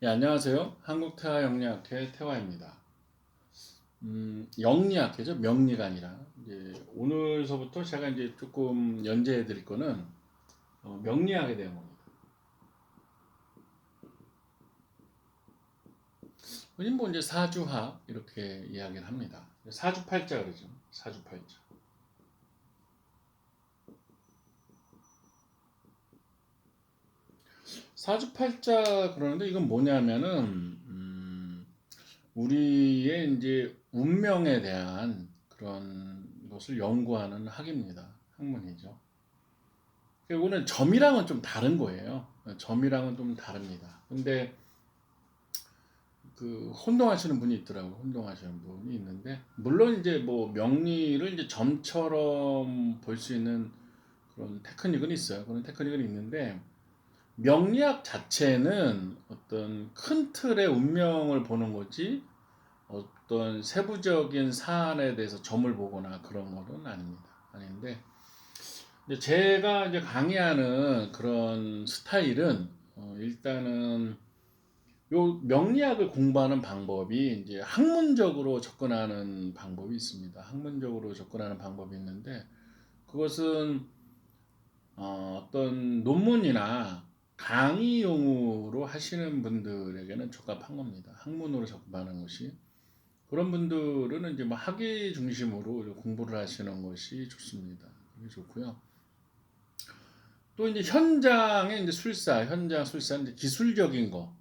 예, 안녕하세요. 한국태화영리학회 태화입니다. 영리학회죠. 명리가 아니라. 이제 오늘서부터 제가 이제 조금 연재해 드릴 거는 명리학에 대한 겁니다. 흔히 뭐 이제 사주학 이렇게 이야기를 합니다. 사주팔자 그러죠. 사주팔자. 사주팔자 그러는데 이건 뭐냐면은 우리의 이제 운명에 대한 그런 것을 연구하는 학입니다. 학문이죠. 이거는 점이랑은 좀 다른 거예요. 점이랑은 좀 다릅니다. 근데 그 혼동하시는 분이 있더라고요. 혼동하시는 분이 있는데 물론 이제 뭐 명리를 이제 점처럼 볼 수 있는 그런 테크닉은 있어요. 그런 테크닉은 있는데 명리학 자체는 어떤 큰 틀의 운명을 보는 거지 어떤 세부적인 사안에 대해서 점을 보거나 그런 거는 아닙니다. 아닌데 제가 이제 강의하는 그런 스타일은 일단은 요 명리학을 공부하는 방법이 이제 학문적으로 접근하는 방법이 있습니다. 학문적으로 접근하는 방법이 있는데 그것은 어떤 논문이나 강의용으로 하시는 분들에게는 적합한 겁니다. 학문으로 접근하는 것이 그런 분들은 이제 뭐 학위 중심으로 공부를 하시는 것이 좋습니다. 그게 좋고요. 또 이제 현장의 이제 현장 술사, 이제 기술적인 거,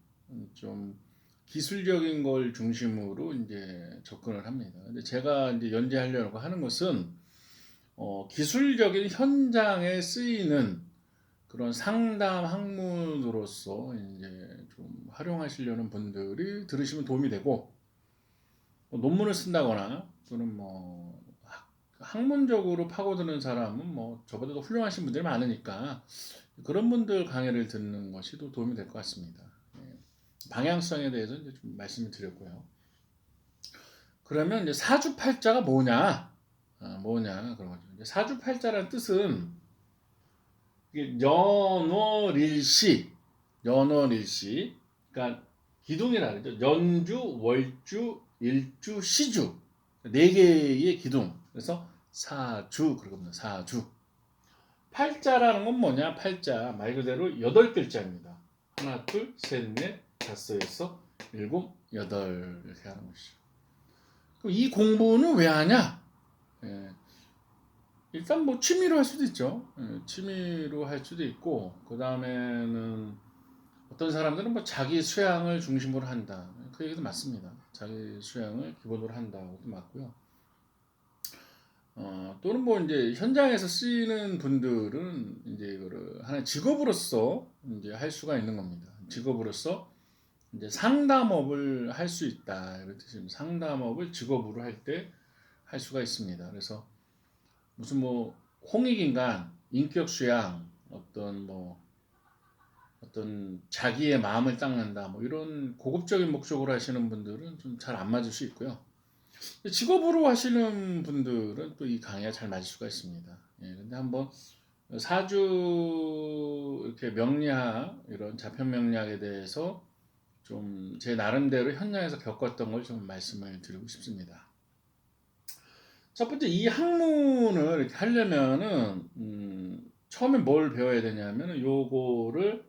좀 기술적인 걸 중심으로 이제 접근을 합니다. 근데 제가 이제 연재하려고 하는 것은 기술적인 현장에 쓰이는 그런 상담 학문으로서 이제 좀 활용하시려는 분들이 들으시면 도움이 되고 뭐 논문을 쓴다거나 또는 뭐 학문적으로 파고드는 사람은 뭐 저보다도 훌륭하신 분들이 많으니까 그런 분들 강의를 듣는 것이 또 도움이 될 것 같습니다. 예. 방향성에 대해서 이제 좀 말씀을 드렸고요. 그러면 이제 사주팔자가 뭐냐? 뭐냐 그런 거죠. 이제 사주팔자라는 뜻은 연월일시, 연월일시, 그러니까 기둥이라 그러죠. 연주, 월주, 일주, 시주 네 개의 기둥. 그래서 사주 그러거든요. 사주. 팔자라는 건 뭐냐? 팔자 말 그대로 여덟 글자입니다. 하나, 둘, 셋, 넷, 다섯, 여섯, 일곱, 여덟 이렇게 하는 것이죠. 그럼 이 공부는 왜 하냐? 예, 일단 뭐 취미로 할 수도 있죠. 예, 취미로 할 수도 있고 그 다음에는 어떤 사람들은 뭐 자기 수양을 중심으로 한다. 그 얘기도 맞습니다. 자기 수양을 기본으로 한다. 그것도 맞고요. 또는 뭐 이제 현장에서 쓰이는 분들은 이제 이거를 하나의 직업으로서 이제 할 수가 있는 겁니다. 직업으로서 이제 상담업을 할 수 있다. 이런 뜻입니다. 상담업을 직업으로 할 때 할 수가 있습니다. 그래서 무슨 뭐 홍익인간, 인격 수양, 어떤 자기의 마음을 닦는다. 뭐 이런 고급적인 목적으로 하시는 분들은 좀 잘 안 맞을 수 있고요. 직업으로 하시는 분들은 또 이 강의가 잘 맞을 수가 있습니다. 예, 근데 한번 사주 이렇게 명리학 이런 자편 명리학에 대해서 좀 제 나름대로 현장에서 겪었던 걸 좀 말씀을 드리고 싶습니다. 첫 번째 이 학문을 이렇게 하려면은 처음에 뭘 배워야 되냐면은 요거를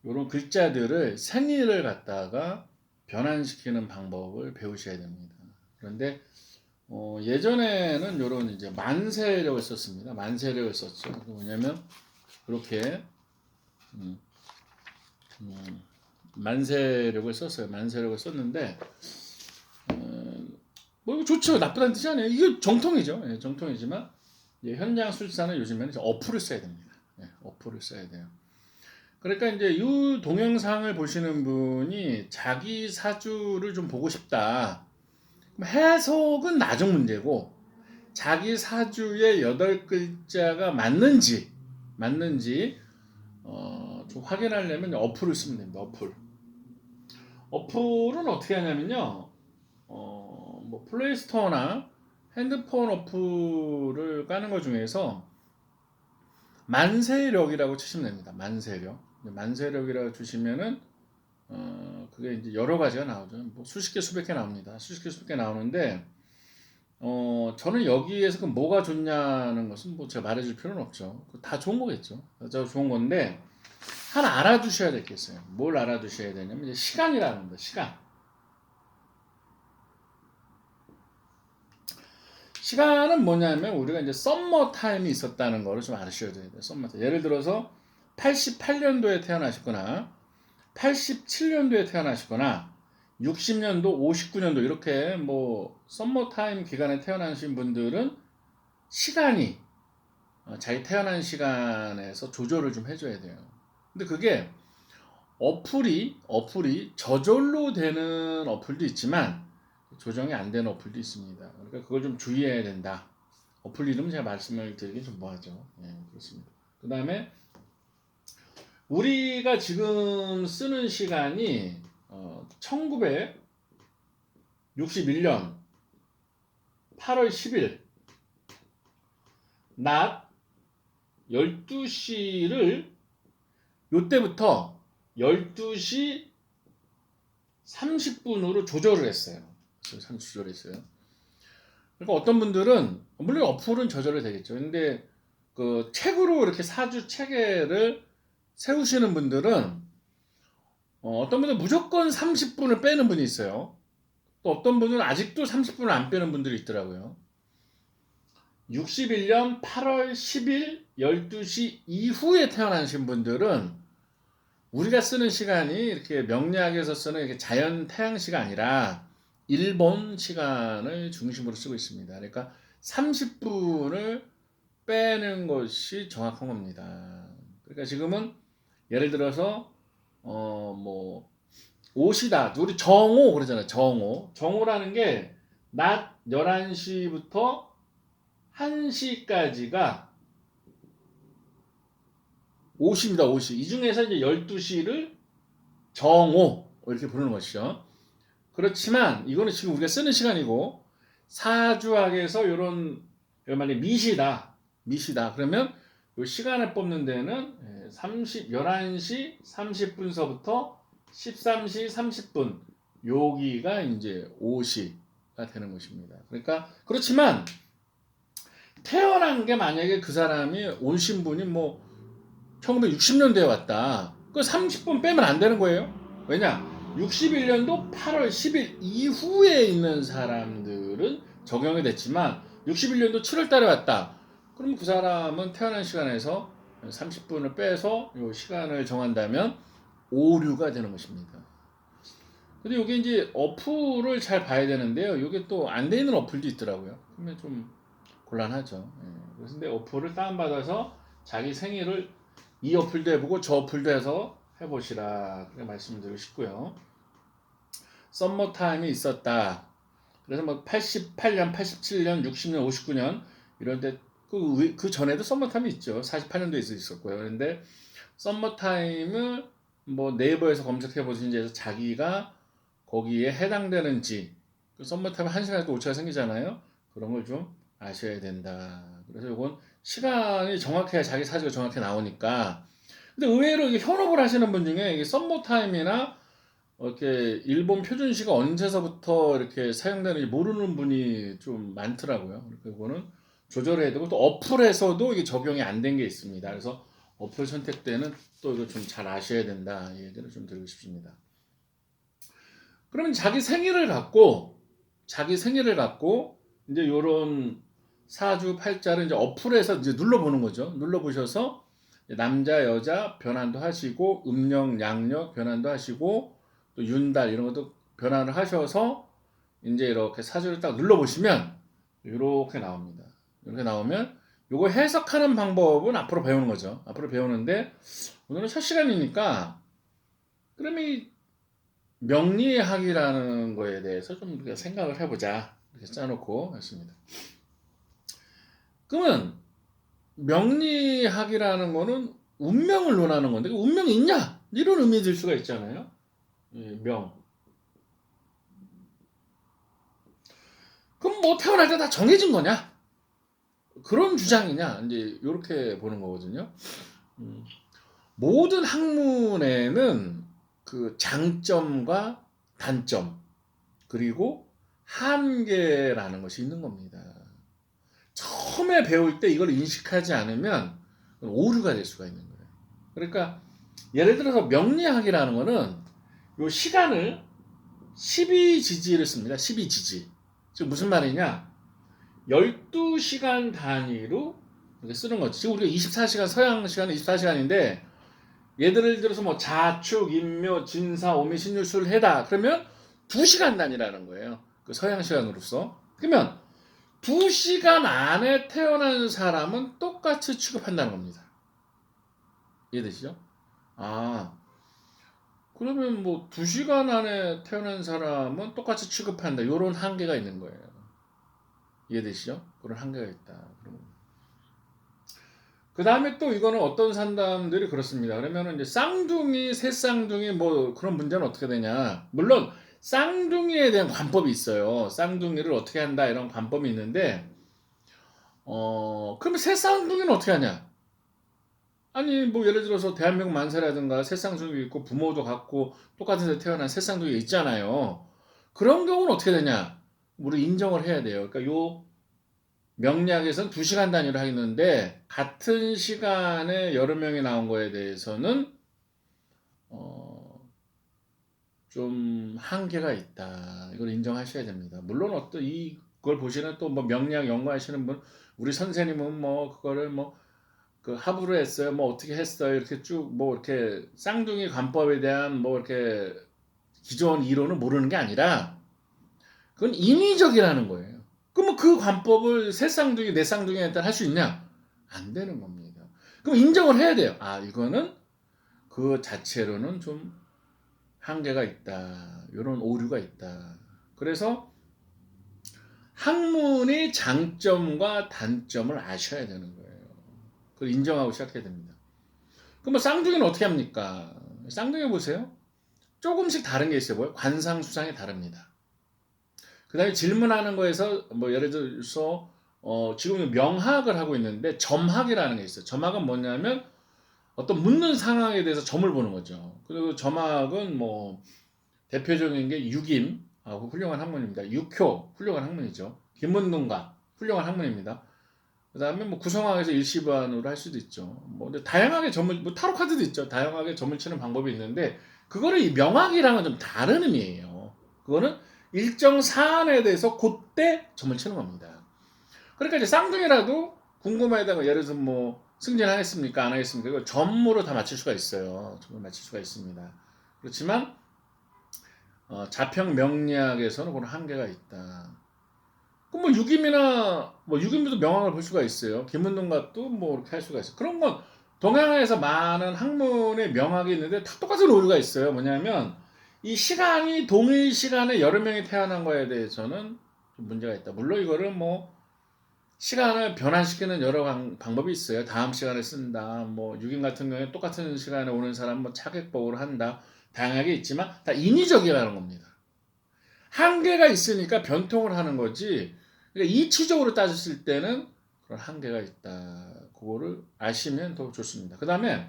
요런 글자들을 생일을 갖다가 변환시키는 방법을 배우셔야 됩니다. 그런데 예전에는 요런 이제 만세력을 썼습니다. 만세력을 썼죠. 뭐냐면 이렇게 음, 음, 만세력을 썼어요. 만세력을 썼는데 뭐 이거 좋죠. 나쁘다는 뜻이 아니에요. 이게 정통이죠. 예, 정통이지만 현장 술사는 요즘에는 이제 어플을 써야 됩니다. 예, 어플을 써야 돼요. 그러니까 이제 이 동영상을 보시는 분이 자기 사주를 좀 보고 싶다. 해석은 나중 문제고 자기 사주의 여덟 글자가 맞는지 좀 확인하려면 어플을 쓰면 됩니다. 어플은 어떻게 하냐면요. 뭐 플레이스토어나 핸드폰 어플을 까는 것 중에서 만세력이라고 치시면 됩니다. 만세력이라고 주시면은 그게 이제 여러 가지가 나오죠. 뭐 수십 개, 수백 개 나옵니다. 수십 개, 수백 개 나오는데, 저는 여기에서 그 뭐가 좋냐는 것은 뭐 제가 말해줄 필요는 없죠. 다 좋은 거겠죠. 다 좋은 건데, 하나 알아두셔야 될 게 있어요. 뭘 알아두셔야 되냐면, 이제 시간이라는 겁니다. 시간. 시간은 뭐냐면, 우리가 이제 썸머 타임이 있었다는 거를 좀 아셔야 돼요. 썸머 타임. 예를 들어서, 88년도에 태어나셨거나, 87년도에 태어나시거나 60년도, 59년도 이렇게 뭐 썸머타임 기간에 태어나신 분들은 시간이 자기 태어난 시간에서 조절을 좀 해줘야 돼요. 근데 그게 어플이 저절로 되는 어플도 있지만 조정이 안 되는 어플도 있습니다. 그러니까 그걸 좀 주의해야 된다. 어플 이름 제가 말씀을 드리긴 좀 뭐하죠. 예, 그렇습니다. 그 다음에 우리가 지금 쓰는 시간이 1961년 8월 10일 낮 12시를 요때부터 12시 30분으로 조절을 했어요. 조절했어요. 그러니까 어떤 분들은 물론 어플은 조절이 되겠죠. 근데 그 책으로 이렇게 사주 체계를 세우시는 분들은 어떤 분들은 무조건 30분을 빼는 분이 있어요. 또 어떤 분은 아직도 30분을 안 빼는 분들이 있더라고요. 61년 8월 10일 12시 이후에 태어나신 분들은 우리가 쓰는 시간이 이렇게 명리학에서 쓰는 이렇게 자연 태양 시가 아니라 일본 시간을 중심으로 쓰고 있습니다. 그러니까 30분을 빼는 것이 정확한 겁니다. 그러니까 지금은 예를 들어서 뭐 오시다 우리 정오 그러잖아요. 정오라는 게 낮 11시부터 1시까지가 오시입니다. 오시. 이 중에서 이제 12시를 정오 이렇게 부르는 것이죠. 그렇지만 이거는 지금 우리가 쓰는 시간이고 사주학에서 이런 만약 미시다 그러면 이 시간을 뽑는 데는 11시 30분서부터 13시 30분 여기가 이제 5시가 되는 것입니다. 그러니까 그렇지만 태어난 게 만약에 그 사람이 오신 분이 뭐 1960년대에 왔다. 그 30분 빼면 안 되는 거예요. 왜냐? 61년도 8월 10일 이후에 있는 사람들은 적용이 됐지만 61년도 7월 달에 왔다. 그럼 그 사람은 태어난 시간에서 30분을 빼서 이 시간을 정한다면 오류가 되는 것입니다. 근데 이게 이제 어플을 잘 봐야 되는데요. 이게 또 안 돼 있는 어플도 있더라고요. 그러면 좀 곤란하죠. 근데 어플을 다운받아서 자기 생일을 이 어플도 해보고 저 어플도 해서 해보시라 그렇게 말씀드리고 싶고요. 썸머타임이 있었다. 그래서 뭐 88년, 87년, 60년, 59년 이런데 그 전에도 썸머타임이 있죠. 48년도에 있었고요. 그런데 썸머타임을 뭐 네이버에서 검색해 보시는지 해서 자기가 거기에 해당되는지 그 썸머타임 1시간에도 오차가 생기잖아요. 그런 걸 좀 아셔야 된다. 그래서 이건 시간이 정확해야 자기 사주가 정확히 나오니까. 근데 의외로 이게 현업을 하시는 분 중에 이게 썸머타임이나 이렇게 일본 표준시가 언제서부터 이렇게 사용되는지 모르는 분이 좀 많더라고요. 그러니까 이거는 조절해야 되고 또 어플에서도 이게 적용이 안 된 게 있습니다. 그래서 어플 선택 때는 또 이거 좀 잘 아셔야 된다. 이 얘기를 좀 드리고 싶습니다. 그러면 자기 생일을 갖고 이제 요런 사주 팔자를 이제 어플에서 이제 눌러보는 거죠. 눌러보셔서 남자 여자 변환도 하시고 음력 양력 변환도 하시고 또 윤달 이런 것도 변환을 하셔서 이제 이렇게 사주를 딱 눌러보시면 이렇게 나옵니다. 이렇게 나오면 요거 해석하는 방법은 앞으로 배우는 거죠. 앞으로 배우는데 오늘은 첫 시간이니까 그럼 이 명리학이라는 거에 대해서 좀 우리가 생각을 해보자 이렇게 짜놓고 했습니다. 그러면 명리학이라는 거는 운명을 논하는 건데 운명이 있냐? 이런 의미 들 수가 있잖아요. 명. 그럼 뭐 태어날 때 다 정해진 거냐? 그런 주장이냐? 이제 이렇게 보는 거거든요. 모든 학문에는 그 장점과 단점 그리고 한계라는 것이 있는 겁니다. 처음에 배울 때 이걸 인식하지 않으면 오류가 될 수가 있는 거예요. 그러니까 예를 들어서 명리학이라는 거는 요 시간을 12지지를 씁니다. 12지지. 즉 무슨 말이냐? 12시간 단위로 이렇게 쓰는 거지. 지금 우리가 24시간, 서양 시간은 24시간인데 예를 들어서 뭐 자축, 인묘, 진사, 오미, 신유, 술, 해다. 그러면 2시간 단위라는 거예요. 그 서양 시간으로서. 그러면 2시간 안에 태어난 사람은 똑같이 취급한다는 겁니다. 이해되시죠? 아, 그러면 뭐 2시간 안에 태어난 사람은 똑같이 취급한다. 이런 한계가 있는 거예요. 이해되시죠? 그런 한계가 있다. 그 다음에 또 이거는 어떤 사람들이 그렇습니다. 그러면 이제 쌍둥이, 새쌍둥이 뭐 그런 문제는 어떻게 되냐. 물론 쌍둥이에 대한 관법이 있어요. 쌍둥이를 어떻게 한다 이런 관법이 있는데 그러면 새쌍둥이는 어떻게 하냐? 아니 뭐 예를 들어서 대한민국 만세라든가 새쌍둥이 있고 부모도 같고 똑같은 데 태어난 새쌍둥이가 있잖아요. 그런 경우는 어떻게 되냐? 우리 인정을 해야 돼요. 그러니까 요 명리학에서는 2시간 단위로 하겠는데 같은 시간에 여러 명이 나온 거에 대해서는 좀 한계가 있다. 이걸 인정하셔야 됩니다. 물론 어떤 이걸 보시는 또 뭐 명리학 연구하시는 분, 우리 선생님은 뭐 그거를 뭐 그 합으로 했어요. 뭐 어떻게 했어요. 이렇게 쭉 뭐 이렇게 쌍둥이 관법에 대한 뭐 이렇게 기존 이론을 모르는 게 아니라 그건 인위적이라는 거예요. 그럼 그 관법을 세 쌍둥이, 네 쌍둥이한테 할 수 있냐? 안 되는 겁니다. 그럼 인정을 해야 돼요. 아, 이거는 그 자체로는 좀 한계가 있다. 이런 오류가 있다. 그래서 학문의 장점과 단점을 아셔야 되는 거예요. 그걸 인정하고 시작해야 됩니다. 그럼 뭐 쌍둥이는 어떻게 합니까? 쌍둥이 보세요. 조금씩 다른 게 있어요. 뭐예요? 관상, 수상이 다릅니다. 그 다음에 질문하는 거에서 뭐 예를 들어서 지금 명학을 하고 있는데 점학이라는 게 있어요. 점학은 뭐냐면 어떤 묻는 상황에 대해서 점을 보는 거죠. 그리고 점학은 뭐 대표적인 게 육임, 훌륭한 학문입니다. 육효, 훌륭한 학문이죠. 김문능가, 훌륭한 학문입니다. 그 다음에 뭐 구성학에서 일시반으로 할 수도 있죠. 뭐 근데 다양하게 점을, 뭐 타로 카드도 있죠. 다양하게 점을 치는 방법이 있는데 그거를 이 명학이랑은 좀 다른 의미예요. 그거는 일정 사안에 대해서 그때 점을 치는 겁니다. 그러니까 이제 쌍둥이라도 궁금하다가 예를 들어서 뭐 승진하겠습니까? 안 하겠습니까? 이걸 점으로 다 맞출 수가 있어요. 점을 맞출 수가 있습니다. 그렇지만 자평 명리학에서는 그런 한계가 있다. 그럼 뭐 육임이나 뭐 육임도 명학을 볼 수가 있어요. 김문능각도 뭐 이렇게 할 수가 있어요. 그런 건 동양에서 많은 학문의 명학이 있는데 다 똑같은 오류가 있어요. 뭐냐면 이 시간이 동일 시간에 여러 명이 태어난 거에 대해서는 좀 문제가 있다. 물론 이거를 뭐 시간을 변환시키는 여러 방법이 있어요. 다음 시간에 쓴다. 뭐 육임 같은 경우에 똑같은 시간에 오는 사람 뭐 차객법으로 한다. 다양하게 있지만 다 인위적이라는 겁니다. 한계가 있으니까 변통을 하는 거지. 그러니까 이치적으로 따졌을 때는 그런 한계가 있다. 그거를 아시면 더 좋습니다. 그 다음에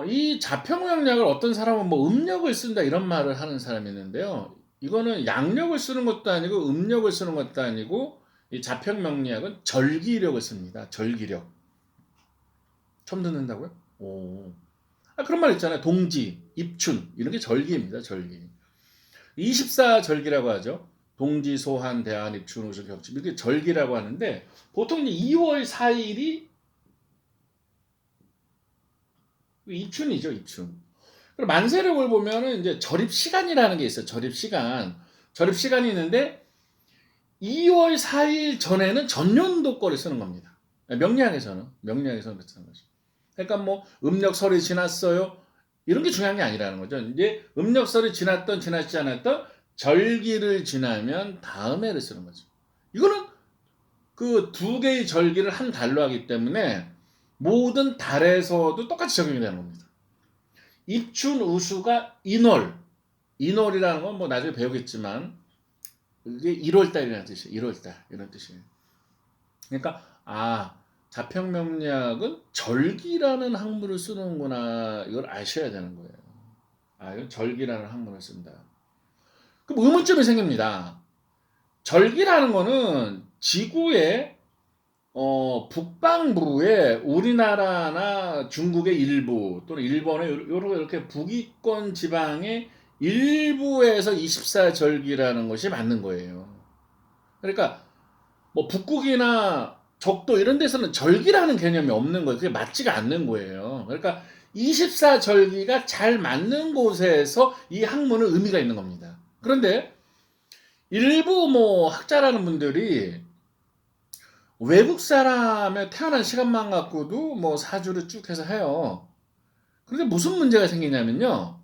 이 자평명략을 어떤 사람은 뭐 음력을 쓴다 이런 말을 하는 사람이 있는데요. 이거는 양력을 쓰는 것도 아니고 음력을 쓰는 것도 아니고 이 자평명략은 절기력을 씁니다. 절기력. 처음 듣는다고요? 오. 그런 말 있잖아요. 동지, 입춘 이런 게 절기입니다. 절기. 24절기라고 하죠. 동지, 소한, 대한, 입춘, 우수, 격지 이렇게 절기라고 하는데 보통 이제 2월 4일이 입춘이죠, 입춘. 그리고 만세력을 보면은 이제 절입 시간이라는 게 있어요. 절입 시간. 절입 시간이 있는데 2월 4일 전에는 전년도 거를 쓰는 겁니다. 명리학에서는 그렇게 쓰는 거죠. 그러니까 뭐 음력설이 지났어요. 이런 게 중요한 게 아니라는 거죠. 이제 음력설이 지났던 지나지 않았던 절기를 지나면 다음 해를 쓰는 거죠. 이거는 그 두 개의 절기를 한 달로 하기 때문에 모든 달에서도 똑같이 적용이 되는 겁니다. 입춘 우수가 인월. 인월이라는 건 뭐 나중에 배우겠지만 이게 1월달이라는 뜻이에요. 1월달 이런 뜻이에요. 그러니까 자평명리학은 절기라는 학문을 쓰는구나. 이걸 아셔야 되는 거예요. 아, 이건 절기라는 학문을 쓴다. 그럼 의문점이 생깁니다. 절기라는 거는 지구의 북방부에 우리나라나 중국의 일부 또는 일본의 이렇게 북위권 지방의 일부에서 24절기라는 것이 맞는 거예요. 그러니까 뭐 북극이나 적도 이런 데서는 절기라는 개념이 없는 거예요. 그게 맞지가 않는 거예요. 그러니까 24절기가 잘 맞는 곳에서 이 학문은 의미가 있는 겁니다. 그런데 일부 뭐 학자라는 분들이 외국 사람의 태어난 시간만 갖고도 뭐 사주를 쭉 해서 해요. 그런데 무슨 문제가 생기냐면요.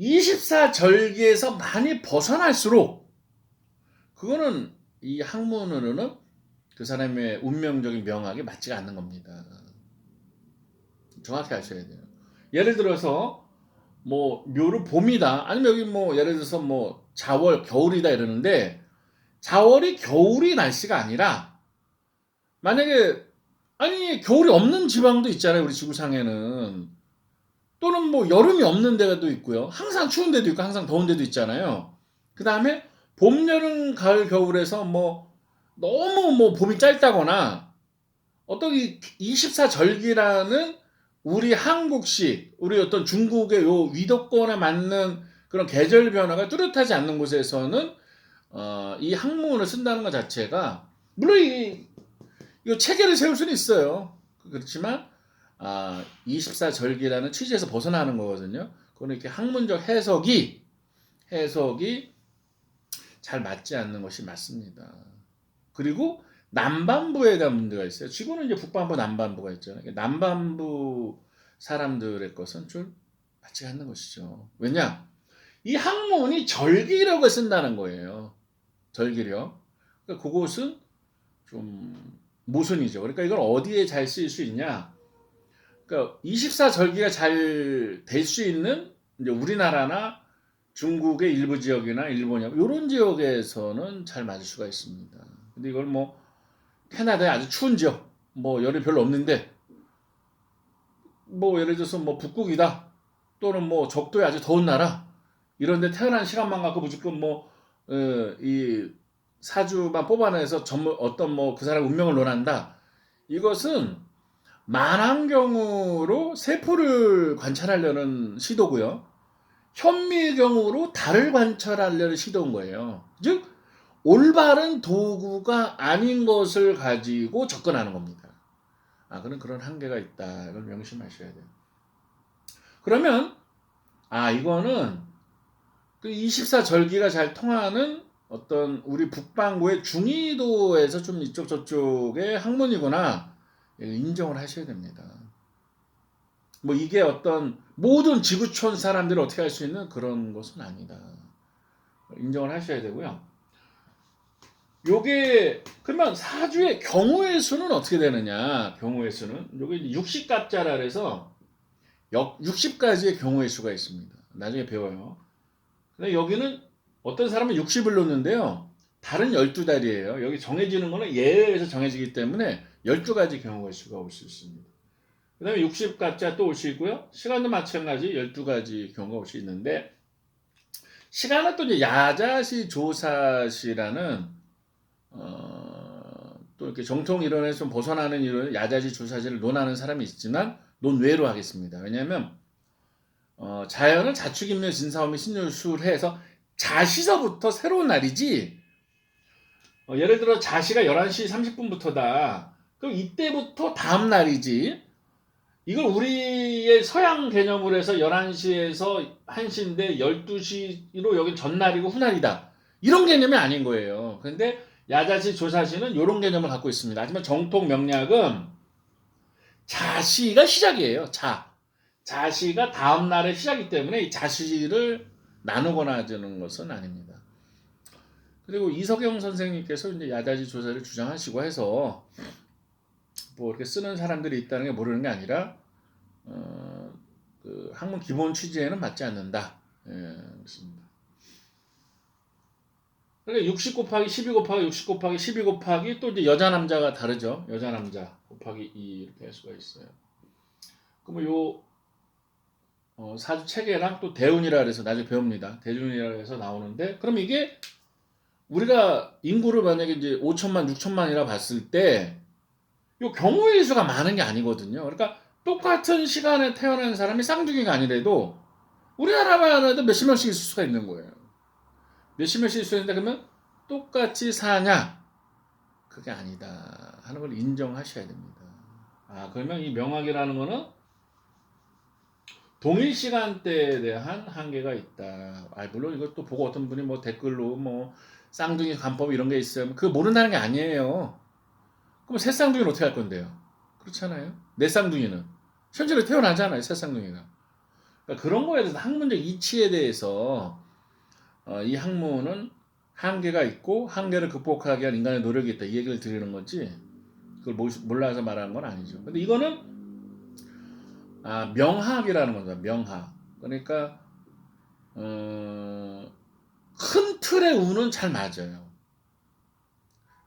24절기에서 많이 벗어날수록 그거는 이 학문으로는 그 사람의 운명적인 명학에 맞지가 않는 겁니다. 정확히 아셔야 돼요. 예를 들어서 뭐 묘를 봄이다. 아니면 여기 뭐 예를 들어서 뭐 자월 겨울이다 이러는데 자월이 겨울이 날씨가 아니라 만약에 아니 겨울이 없는 지방도 있잖아요. 우리 지구상에는. 또는 뭐 여름이 없는 데도 있고요. 항상 추운 데도 있고 항상 더운 데도 있잖아요. 그다음에 봄, 여름, 가을, 겨울에서 뭐 너무 뭐 봄이 짧다거나 어떤 이 24절기라는 우리 한국식, 우리 어떤 중국의 요 위도권에 맞는 그런 계절 변화가 뚜렷하지 않는 곳에서는 이 학문을 쓴다는 것 자체가 물론 이거 체계를 세울 수는 있어요. 그렇지만 24절기라는 취지에서 벗어나는 거거든요. 그거는 이렇게 학문적 해석이 잘 맞지 않는 것이 맞습니다. 그리고 남반부에 대한 문제가 있어요. 지구는 이제 북반부, 남반부가 있잖아요. 남반부 사람들의 것은 좀 맞지 않는 것이죠. 왜냐? 이 학문이 절기력을 쓴다는 거예요. 절기력. 그러니까 그것은 좀 모순이죠. 그러니까 이걸 어디에 잘 쓰일 수 있냐? 그러니까 24절기가 잘 될 수 있는 이제 우리나라나 중국의 일부 지역이나 일본이나 이런 지역에서는 잘 맞을 수가 있습니다. 근데 이걸 뭐 캐나다의 아주 추운 지역, 뭐 열이 별로 없는데 뭐 예를 들어서 뭐 북극이다 또는 뭐 적도의 아주 더운 나라 이런데 태어난 시간만 갖고 무조건 뭐 이 사주만 뽑아내서 전부 어떤 뭐 그 사람 운명을 논한다. 이것은 만환경으로 세포를 관찰하려는 시도고요. 현미경으로 달을 관찰하려는 시도인 거예요. 즉 올바른 도구가 아닌 것을 가지고 접근하는 겁니다. 그런 한계가 있다. 이걸 명심하셔야 돼요. 그러면 이거는 그 24절기가 잘 통하는 어떤 우리 북반구의 중위도에서 좀 이쪽 저쪽의 학문이구나 인정을 하셔야 됩니다. 뭐 이게 어떤 모든 지구촌 사람들이 어떻게 할 수 있는 그런 것은 아니다. 인정을 하셔야 되고요. 요게 그러면 사주의 경우의 수는 어떻게 되느냐? 경우의 수는 요게 60갑자라 그래서 60가지의 경우의 수가 있습니다. 나중에 배워요. 근데 여기는 어떤 사람은 60을 놓는데요. 다른 12달이에요. 여기 정해지는 거는 예외에서 정해지기 때문에 12가지 경우의 수가 올 수 있습니다. 그 다음에 60갑자 또 올 수 있고요. 시간도 마찬가지 12가지 경우가 올 수 있는데 시간은 또 이제 야자시 조사시라는 또 이렇게 정통 이론에서 좀 벗어나는 이론 야자시 조사시를 논하는 사람이 있지만 논외로 하겠습니다. 왜냐하면 자연은 자축인묘 진사오미 신유술 해서 자시서부터 새로운 날이지 예를 들어 자시가 11시 30분부터다. 그럼 이때부터 다음 날이지. 이걸 우리의 서양 개념으로 해서 11시에서 1시인데 12시로 여기 전날이고 후날이다. 이런 개념이 아닌 거예요. 근데 야자시 조사시는 이런 개념을 갖고 있습니다. 하지만 정통 명략은 자시가 시작이에요. 자시가 다음 날의 시작이기 때문에 이 자시를 나누거나 하는 것은 아닙니다. 그리고 이석영 선생님께서 이제 야자시 조사를 주장하시고 해서 뭐 이렇게 쓰는 사람들이 있다는 게 모르는 게 아니라 그 학문 기본 취지에는 맞지 않는다. 그렇습니다. 그러니까 60 곱하기 12 곱하기 60 곱하기 12 곱하기 또 이제 여자 남자가 다르죠. 여자 남자 곱하기 2 이렇게 할 수가 있어요. 그러면 요 사주 체계랑 또 대운이라 그래서 나중에 배웁니다. 대운이라 해서 나오는데 그럼 이게 우리가 인구를 만약에 이제 5천만, 6천만이라 봤을 때 요 경우의 수가 많은 게 아니거든요. 그러니까 똑같은 시간에 태어난 사람이 쌍둥이가 아니래도 우리나라만 해도 몇십 명씩 있을 수가 있는 거예요. 몇십 명씩 있을 수 있는데 그러면 똑같이 사냐? 그게 아니다 하는 걸 인정하셔야 됩니다. 그러면 이 명학이라는 거는 동일 시간대에 대한 한계가 있다. 물론 이것도 보고 어떤 분이 뭐 댓글로 뭐 쌍둥이 관법 이런 게 있으면 그거 모른다는 게 아니에요. 그럼 새 쌍둥이는 어떻게 할 건데요? 그렇잖아요. 내 쌍둥이는 현재로 태어나잖아요. 새 쌍둥이가. 그러니까 그런 거에 대해서 학문적 이치에 대해서 이 학문은 한계가 있고 한계를 극복하기 위한 인간의 노력이 있다. 이 얘기를 드리는 거지. 그걸 몰라서 말하는 건 아니죠. 근데 이거는 명학이라는 거죠. 명학. 그러니까 큰 틀의 운은 잘 맞아요.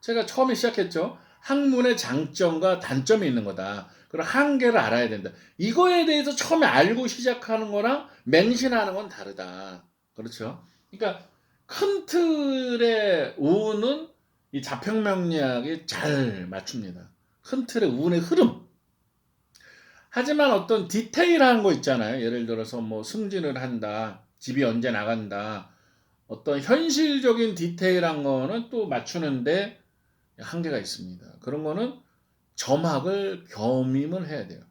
제가 처음에 시작했죠. 학문의 장점과 단점이 있는 거다. 그런 한계를 알아야 된다. 이거에 대해서 처음에 알고 시작하는 거랑 맹신하는 건 다르다. 그렇죠? 그러니까 큰 틀의 운은 이 자평명리학이 잘 맞춥니다. 큰 틀의 운의 흐름. 하지만 어떤 디테일한 거 있잖아요. 예를 들어서 뭐 승진을 한다. 집이 언제 나간다. 어떤 현실적인 디테일한 거는 또 맞추는데 한계가 있습니다. 그런 거는 점학을 겸임을 해야 돼요.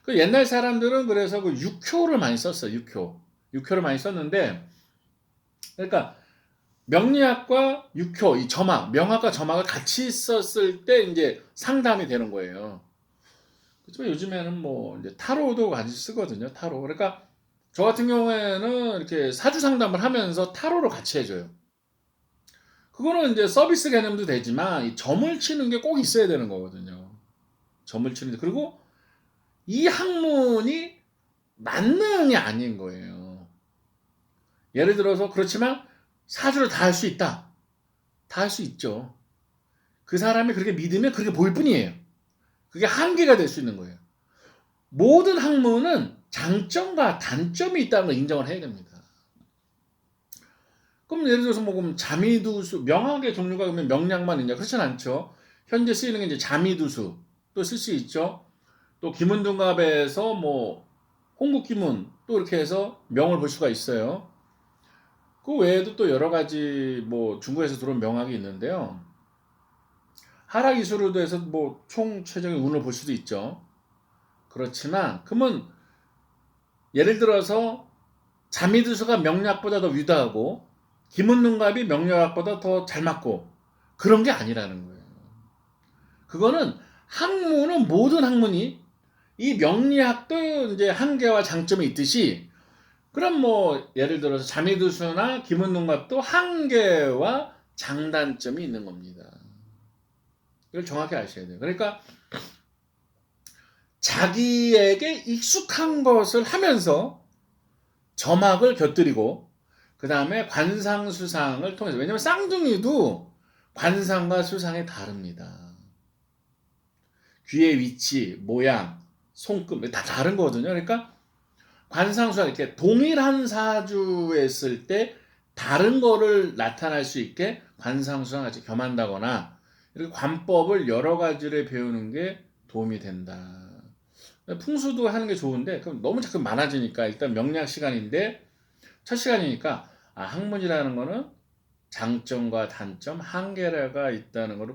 그 옛날 사람들은 그래서 그 육효를 많이 썼어요. 육효를 많이 썼는데, 그러니까 명리학과 육효, 이 점학, 명학과 점학을 같이 썼을 때 이제 상담이 되는 거예요. 그렇지만 요즘에는 뭐 이제 타로도 같이 쓰거든요. 타로. 그러니까 저 같은 경우에는 이렇게 사주 상담을 하면서 타로를 같이 해줘요. 그거는 이제 서비스 개념도 되지만 이 점을 치는 게 꼭 있어야 되는 거거든요. 점을 치는데 그리고 이 학문이 만능이 아닌 거예요. 예를 들어서 그렇지만 사주를 다 할 수 있다. 다 할 수 있죠. 그 사람이 그렇게 믿으면 그렇게 보일 뿐이에요. 그게 한계가 될 수 있는 거예요. 모든 학문은 장점과 단점이 있다는 걸 인정을 해야 됩니다. 그럼 예를 들어서 뭐 그럼 자미두수 명학의 종류가 그러면 명량만 있냐? 그렇진 않죠. 현재 쓰이는 게 이제 자미두수 또 쓸 수 있죠. 또 기문등갑에서 뭐 홍국기문 또 이렇게 해서 명을 볼 수가 있어요. 그 외에도 또 여러 가지 뭐 중국에서 들어온 명학이 있는데요. 하락이수로도 해서 뭐 총 최종의 운을 볼 수도 있죠. 그렇지만 그러면 예를 들어서 자미두수가 명략보다 더 위대하고 기문등갑이 명략보다 더 잘 맞고 그런 게 아니라는 거예요. 그거는 학문은 모든 학문이 이 명리학도 이제 한계와 장점이 있듯이 그럼 뭐 예를 들어서 자미두수나 기문등갑도 한계와 장단점이 있는 겁니다. 이걸 정확히 아셔야 돼요. 그러니까 자기에게 익숙한 것을 하면서 점학을 곁들이고 그 다음에 관상수상을 통해서 왜냐하면 쌍둥이도 관상과 수상이 다릅니다. 귀의 위치, 모양, 손금 다 다른 거거든요. 그러니까 관상수상 이렇게 동일한 사주에 있을 때 다른 거를 나타날 수 있게 관상수상 같이 겸한다거나 이렇게 관법을 여러 가지를 배우는 게 도움이 된다. 풍수도 하는 게 좋은데 그럼 너무 자꾸 많아지니까 일단 명리학 시간인데 첫 시간이니까 학문이라는 거는 장점과 단점, 한계가 있다는 걸